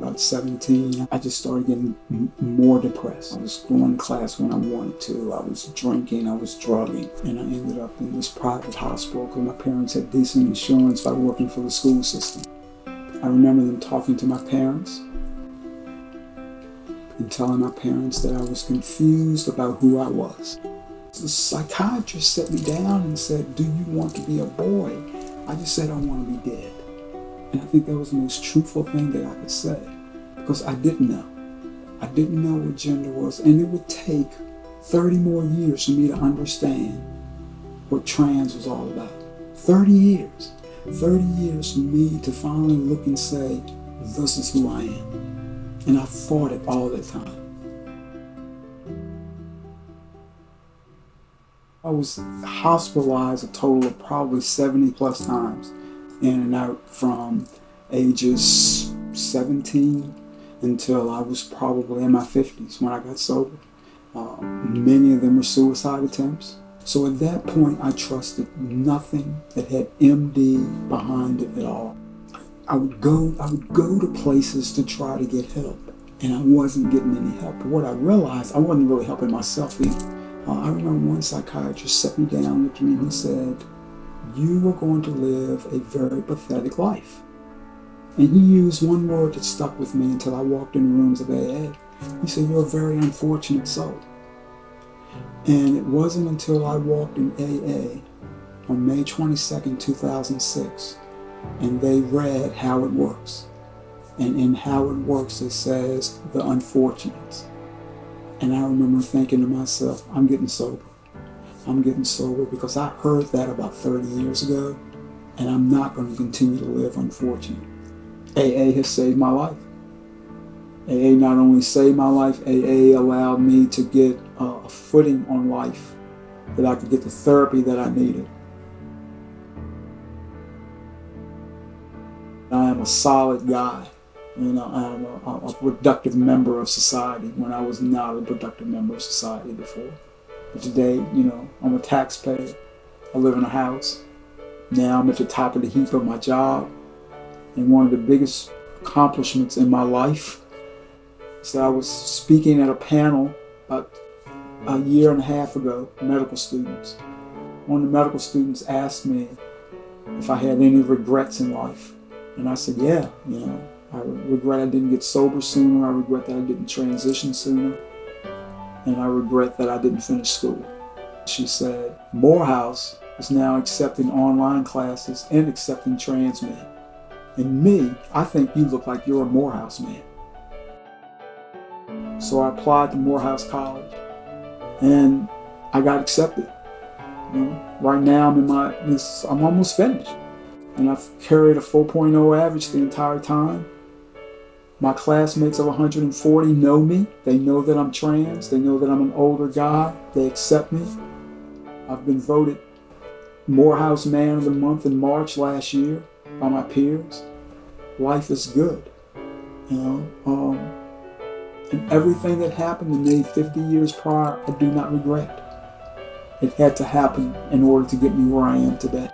about 17, I just started getting more depressed. I was going to class when I wanted to. I was drinking, I was drugging, and I ended up in this private hospital because my parents had decent insurance by working for the school system. I remember them talking to my parents and telling my parents that I was confused about who I was. The psychiatrist sat me down and said, "Do you want to be a boy?" I just said, "I want to be dead." And I think that was the most truthful thing that I could say, because I didn't know. I didn't know what gender was, and it would take 30 more years for me to understand what trans was all about. 30 years. 30 years for me to finally look and say, this is who I am. And I fought it all the time. I was hospitalized a total of probably 70 plus times, in and out from ages 17 until I was probably in my 50s when I got sober. Many of them were suicide attempts. So at that point, I trusted nothing that had MD behind it at all. I would go to places to try to get help, and I wasn't getting any help. But what I realized, I wasn't really helping myself either. I remember one psychiatrist sat me down, looked at me, and he said, "You are going to live a very pathetic life." And he used one word that stuck with me until I walked in the rooms of AA. He said, "You're a very unfortunate soul." And it wasn't until I walked in AA on May 22nd, 2006, and they read How It Works. And in How It Works, it says, the unfortunates. And I remember thinking to myself, I'm getting sober. I'm getting sober because I heard that about 30 years ago, and I'm not going to continue to live unfortunate. AA has saved my life. AA not only saved my life, AA allowed me to get a footing on life, that I could get the therapy that I needed. I am a solid guy. You know, I'm a productive member of society when I was not a productive member of society before. But today, you know, I'm a taxpayer. I live in a house. Now I'm at the top of the heap of my job. And one of the biggest accomplishments in my life is that I was speaking at a panel about a year and a half ago, medical students. One of the medical students asked me if I had any regrets in life. And I said, yeah, you know, I regret I didn't get sober sooner. I regret that I didn't transition sooner. And I regret that I didn't finish school. She said, Morehouse is now accepting online classes and accepting trans men. And me, I think you look like you're a Morehouse man. So I applied to Morehouse College and I got accepted. You know, right now I'm almost finished. And I've carried a 4.0 average the entire time. My classmates of 140 know me. They know that I'm trans. They know that I'm an older guy. They accept me. I've been voted Morehouse Man of the Month in March last year by my peers. Life is good, you know. And everything that happened to me 50 years prior, I do not regret. It had to happen in order to get me where I am today.